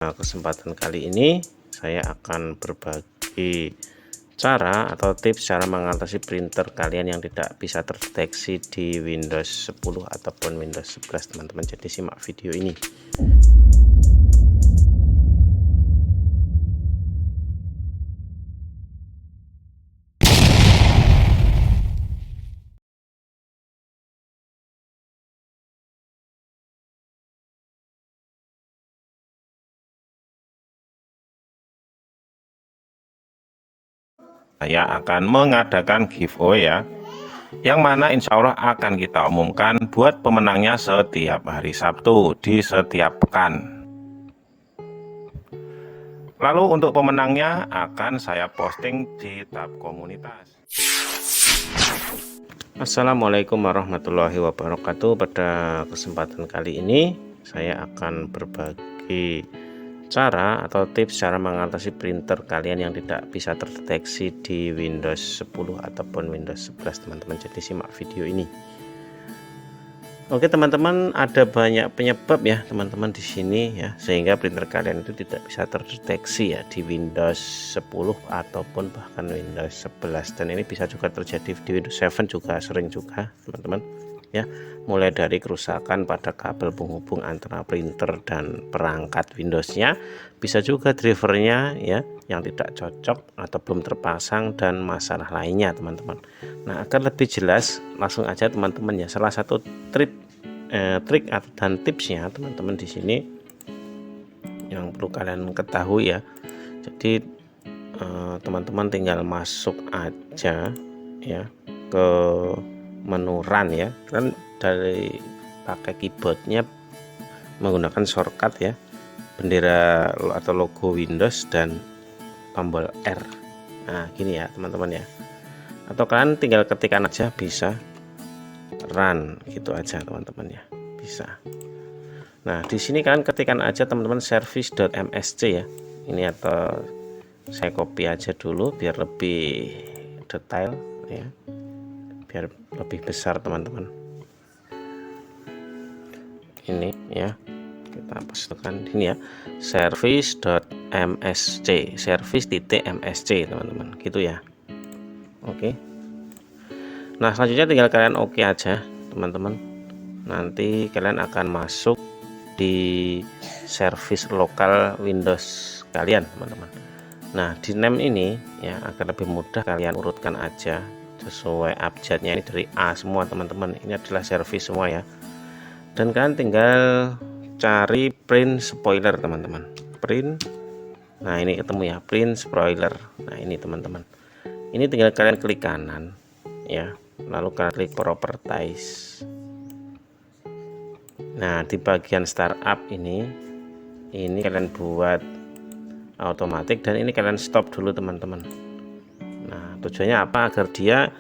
Kesempatan kali ini saya akan berbagi cara atau tips cara mengatasi printer kalian yang tidak bisa terdeteksi di Windows 10 ataupun Windows 11 teman-teman. Jadi simak video ini. Saya akan mengadakan giveaway ya, yang mana insya Allah akan kita umumkan buat pemenangnya setiap hari Sabtu di setiap pekan. Lalu untuk pemenangnya akan saya posting di tab komunitas. Assalamualaikum warahmatullahi wabarakatuh. Pada kesempatan kali ini saya akan berbagi cara atau tips cara mengatasi printer kalian yang tidak bisa terdeteksi di Windows 10 ataupun Windows 11 teman-teman. Jadi simak video ini. Oke teman-teman, ada banyak penyebab ya teman-teman di sini ya, sehingga printer kalian itu tidak bisa terdeteksi ya di Windows 10 ataupun bahkan Windows 11, dan ini bisa juga terjadi di Windows 7 juga sering juga teman-teman ya, mulai dari kerusakan pada kabel penghubung antara printer dan perangkat Windowsnya, bisa juga drivernya ya yang tidak cocok atau belum terpasang, dan masalah lainnya teman-teman. Nah, agar lebih jelas langsung aja teman-teman ya, salah satu trik dan tipsnya teman-teman di sini yang perlu kalian ketahui ya. Jadi teman-teman tinggal masuk aja ya ke menu run ya, kan dari pakai keyboardnya menggunakan shortcut ya, bendera atau logo Windows dan tombol R. Nah gini ya teman-teman ya, atau kalian tinggal ketikkan aja bisa run gitu aja teman-teman ya, bisa. Nah di sini kalian ketikkan aja teman-teman service.msc ya ini, atau saya copy aja dulu biar lebih detail ya, biar lebih besar teman-teman. Ini ya, kita pastikan ini ya, service.msc, service.msc teman-teman gitu ya. Oke. Nah selanjutnya tinggal kalian oke aja teman-teman. Nanti kalian akan masuk di service lokal Windows kalian teman-teman. Nah di name ini ya, agar lebih mudah kalian urutkan aja sesuai abjadnya, ini dari A semua teman-teman, ini adalah service semua ya. Dan kalian tinggal cari print spoiler teman-teman, print. Nah ini ketemu ya, print spoiler. Nah ini teman-teman, ini tinggal kalian klik kanan ya, lalu kalian klik properties. Nah di bagian startup ini kalian buat otomatis, dan ini kalian stop dulu teman-teman. Nah tujuannya apa? Agar dia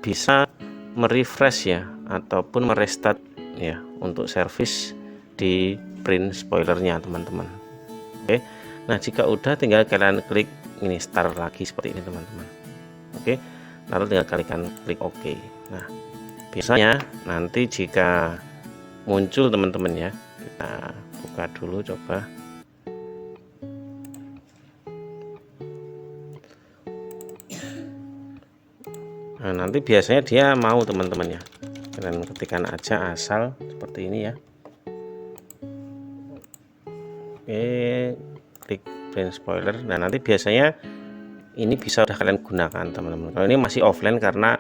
bisa merefresh ya ataupun merestart ya untuk service di print spoilernya teman-teman. Oke, nah jika udah tinggal kalian klik ini start lagi seperti ini teman-teman. Oke, lalu tinggal kalian klik OK. Nah biasanya nanti jika muncul teman-teman ya, kita buka dulu coba. Nah nanti biasanya dia mau teman-teman ya, kalian ketikkan aja asal seperti ini ya. Oke, klik print spoiler. Nah nanti biasanya ini bisa udah kalian gunakan teman-teman. Kalau ini masih offline karena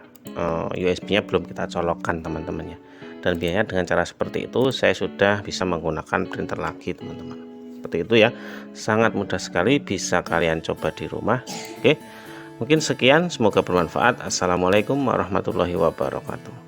USB-nya belum kita colokkan teman-teman ya. Dan biasanya dengan cara seperti itu saya sudah bisa menggunakan printer lagi teman-teman. Seperti itu ya, sangat mudah sekali, bisa kalian coba di rumah. Oke, mungkin sekian, semoga bermanfaat. Assalamualaikum warahmatullahi wabarakatuh.